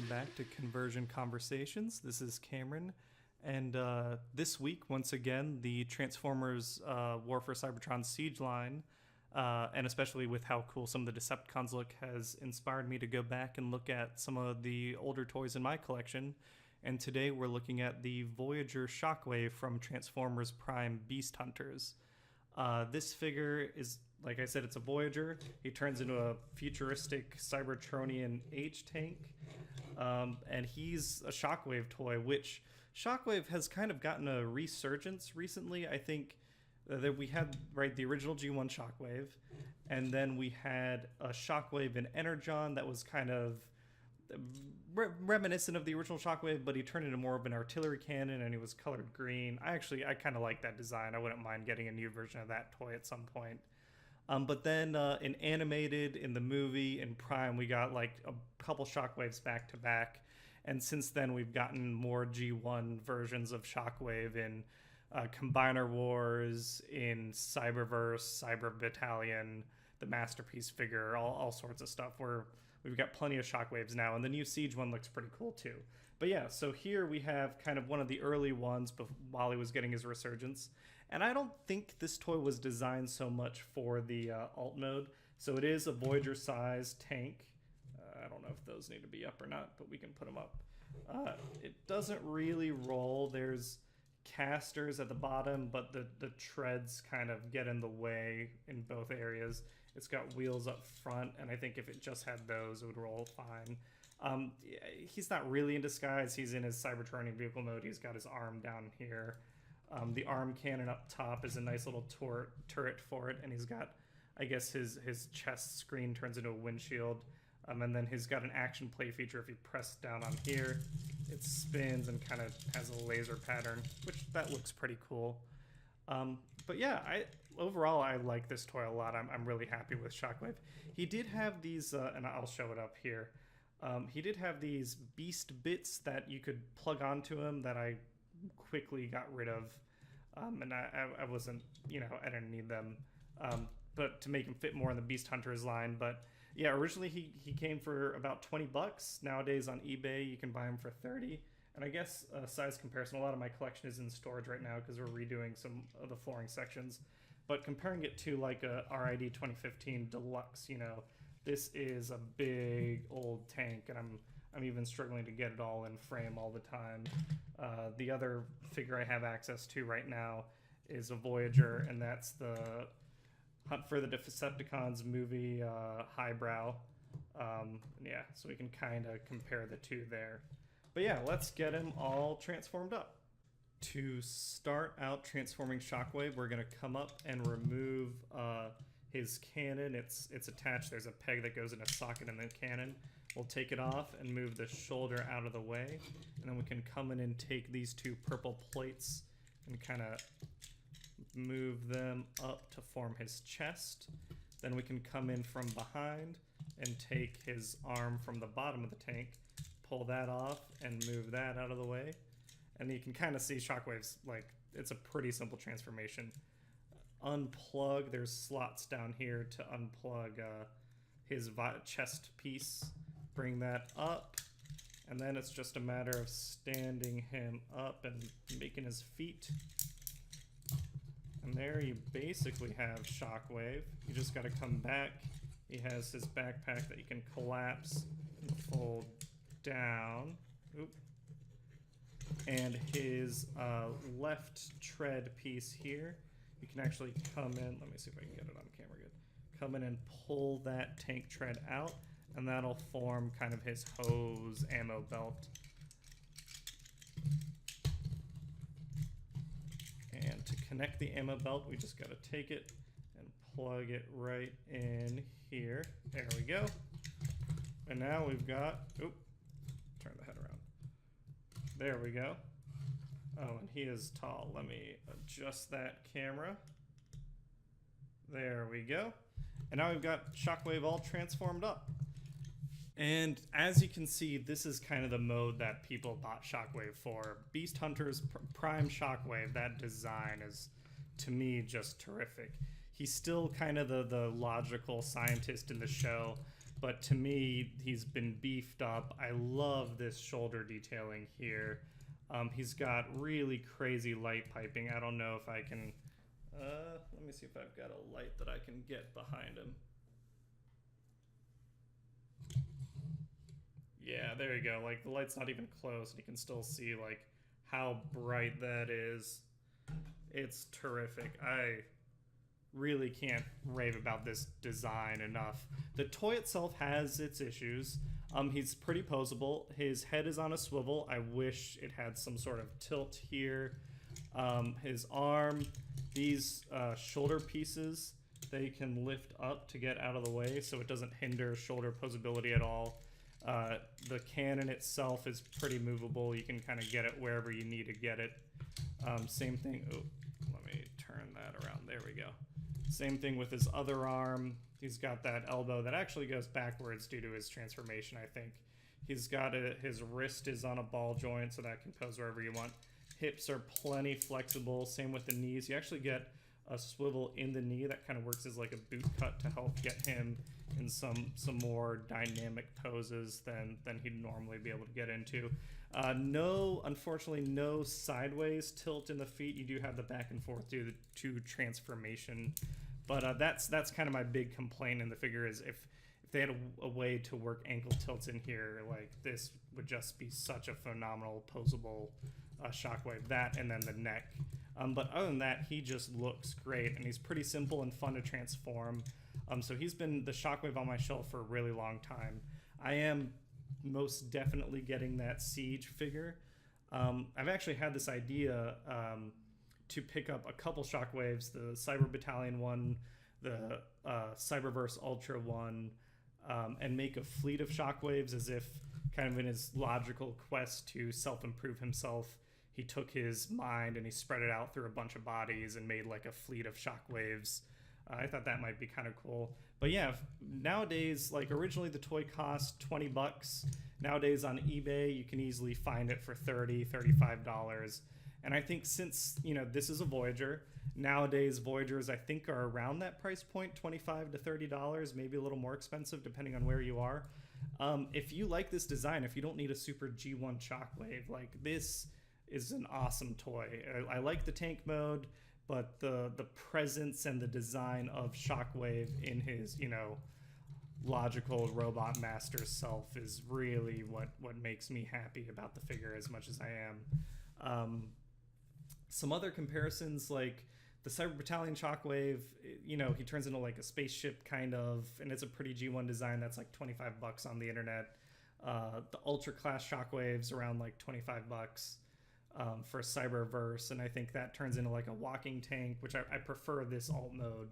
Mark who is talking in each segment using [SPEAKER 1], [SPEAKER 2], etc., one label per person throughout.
[SPEAKER 1] back to Conversion Conversations. This is Cameron, and this week, once again, the Transformers War for Cybertron Siege line, and especially with how cool some of the Decepticons look, has inspired me to go back and look at some of the older toys in my collection. And today we're looking at the Voyager Shockwave from Transformers Prime Beast Hunters. This figure is, like I said, it's a Voyager. He turns into a futuristic Cybertronian H-tank. And he's a Shockwave toy, which Shockwave has kind of gotten a resurgence recently. I think that we had, right, the original G1 Shockwave, and then we had a Shockwave in Energon that was kind of reminiscent of the original Shockwave, but he turned into more of an artillery cannon and he was colored green. I kind of like that design. I wouldn't mind getting a new version of that toy at some point. But then in animated, in the movie, in Prime, we got like a couple Shockwaves back to back. And since then, we've gotten more G1 versions of Shockwave in Combiner Wars, in Cyberverse, Cyber Battalion, the Masterpiece figure, all sorts of stuff. We've got plenty of Shockwaves now, and the new Siege one looks pretty cool too. But yeah, so here we have kind of one of the early ones while he was getting his resurgence. And I don't think this toy was designed so much for the alt mode. So it is a Voyager-sized tank. I don't know if those need to be up or not, but we can put them up. It doesn't really roll. There's casters at the bottom, but the treads kind of get in the way in both areas. It's got wheels up front, and I think if it just had those, it would roll fine. He's not really in disguise. He's in his Cybertronian vehicle mode. He's got his arm down here. The arm cannon up top is a nice little turret for it, and he's got, I guess, his chest screen turns into a windshield. And then he's got an action play feature. If you press down on here, it spins and kind of has a laser pattern, which that looks pretty cool. But yeah, overall I like this toy a lot. I'm really happy with Shockwave. He did have these, and I'll show it up here. He did have these beast bits that you could plug onto him that I quickly got rid of, and I wasn't, I didn't need them, but to make him fit more in the Beast Hunters line. But yeah, originally he came for about $20. Nowadays on eBay you can buy him for 30. And I guess size comparison, a lot of my collection is in storage right now because we're redoing some of the flooring sections. But comparing it to like a RID 2015 Deluxe, this is a big old tank, and I'm even struggling to get it all in frame all the time. The other figure I have access to right now is a Voyager, and that's the Hunt for the Decepticons movie highbrow. Yeah, so we can kind of compare the two there. But yeah, let's get him all transformed up. To start out transforming Shockwave, we're going to come up and remove his cannon. It's attached. There's a peg that goes in a socket in the cannon. We'll take it off and move the shoulder out of the way. And then we can come in and take these two purple plates and kind of move them up to form his chest. Then we can come in from behind and take his arm from the bottom of the tank, pull that off, and move that out of the way. And you can kind of see Shockwave's, like, it's a pretty simple transformation. Unplug, there's slots down here to unplug his chest piece. Bring that up, and then it's just a matter of standing him up and making his feet. And there you basically have Shockwave. You just got to come back. He has his backpack that you can collapse and fold down. Oop. And his left tread piece here, you can actually come in. Let me see if I can get it on camera good. Come in and pull that tank tread out, and that'll form kind of his hose ammo belt. And to connect the ammo belt, we just got to take it and plug it right in here. There we go. And now we've got, oop, turn the head around. There we go. Oh, and he is tall. Let me adjust that camera. There we go. And now we've got Shockwave all transformed up. And as you can see, this is kind of the mode that people bought Shockwave for. Beast Hunters Prime Shockwave, that design is, to me, just terrific. He's still kind of the logical scientist in the show, but to me, he's been beefed up. I love this shoulder detailing here. He's got really crazy light piping. I don't know if I can... let me see if I've got a light that I can get behind him. Yeah, there you go. Like, the light's not even close, and you can still see, like, how bright that is. It's terrific. I really can't rave about this design enough. The toy itself has its issues. He's pretty posable. His head is on a swivel. I wish it had some sort of tilt here. His arm, these shoulder pieces, they can lift up to get out of the way so it doesn't hinder shoulder posability at all. The cannon itself is pretty movable. You can kind of get it wherever you need to get it. Same thing. Oh, let me turn that around. There we go. Same thing with his other arm. He's got that elbow that actually goes backwards due to his transformation, I think. He's got his wrist is on a ball joint, so that can pose wherever you want. Hips are plenty flexible. Same with the knees. You actually get a swivel in the knee that kind of works as like a boot cut to help get him in some more dynamic poses than he'd normally be able to get into. Unfortunately, no sideways tilt in the feet. You do have the back and forth due to transformation, but that's kind of my big complaint in the figure is if they had a way to work ankle tilts in here, like this would just be such a phenomenal posable Shockwave. That and then the neck. But other than that, he just looks great, and he's pretty simple and fun to transform. So he's been the Shockwave on my shelf for a really long time. I am most definitely getting that Siege figure. I've actually had this idea to pick up a couple Shockwaves, the Cyber Battalion one, the Cyberverse Ultra one, and make a fleet of Shockwaves as if kind of in his logical quest to self-improve himself, he took his mind and he spread it out through a bunch of bodies and made like a fleet of Shockwaves. I thought that might be kind of cool. But yeah, nowadays, like originally the toy cost $20. Nowadays on eBay, you can easily find it for $30, $35. And I think since, this is a Voyager, nowadays Voyagers I think are around that price point, $25 to $30, maybe a little more expensive depending on where you are. If you like this design, if you don't need a super G1 Shockwave, like this is an awesome toy. I like the tank mode, but the presence and the design of Shockwave in his, logical robot master self is really what makes me happy about the figure as much as I am. Some other comparisons, like the Cyber Battalion Shockwave, he turns into like a spaceship kind of, and it's a pretty G1 design that's like $25 on the internet. The Ultra Class Shockwave's around like $25 for Cyberverse, and I think that turns into like a walking tank, which I prefer this alt mode.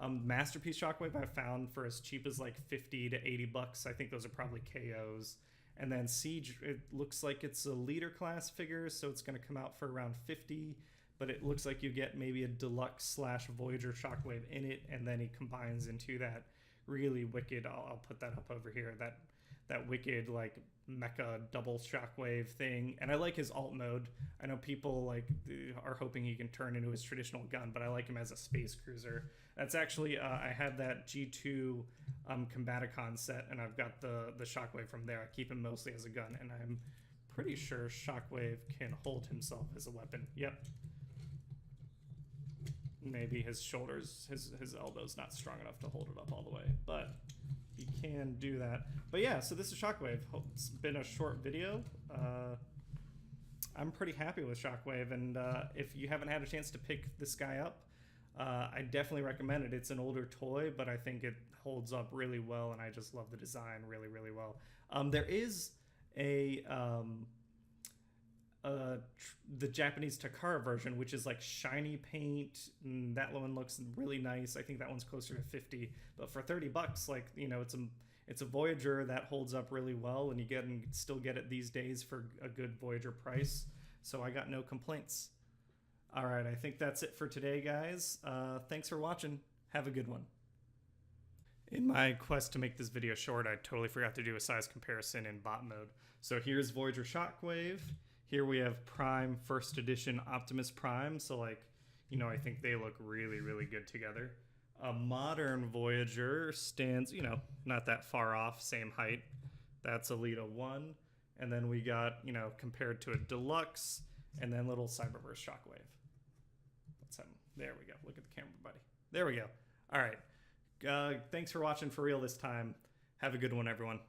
[SPEAKER 1] Masterpiece Shockwave I found for as cheap as like $50 to $80. I think those are probably KOs. And then Siege, it looks like it's a leader class figure, so it's going to come out for around $50, but it looks like you get maybe a deluxe / Voyager Shockwave in it, and then he combines into that really wicked, I'll put that up over here, that wicked like mecha double Shockwave thing. And I like his alt mode. I know people like are hoping he can turn into his traditional gun, but I like him as a space cruiser. That's actually I had that G2 Combaticon set, and I've got the Shockwave from there. I keep him mostly as a gun, and I'm pretty sure Shockwave can hold himself as a weapon. Yep. Maybe his shoulders, his elbow's not strong enough to hold it up all the way, but he can do that. But yeah, so this is Shockwave. It's been a short video. I'm pretty happy with Shockwave, and if you haven't had a chance to pick this guy up, I definitely recommend it. It's an older toy, but I think it holds up really well, and I just love the design really, really well. There is the Japanese Takara version, which is like shiny paint, and that one looks really nice. I think that one's closer to $50, but for $30, like, it's a Voyager that holds up really well, and you still get it these days for a good Voyager price. So I got no complaints. All right, I think that's it for today, guys. Thanks for watching. Have a good one. In my quest to make this video short, I totally forgot to do a size comparison in bot mode. So here's Voyager Shockwave. Here we have Prime First Edition Optimus Prime. So I think they look really, really good together. A modern Voyager stands, you know, not that far off, same height. That's Alita 1. And then we got, you know, compared to a deluxe, and then little Cyberverse Shockwave. That's him. There we go. Look at the camera, buddy. There we go. All right. Thanks for watching For Real this time. Have a good one, everyone.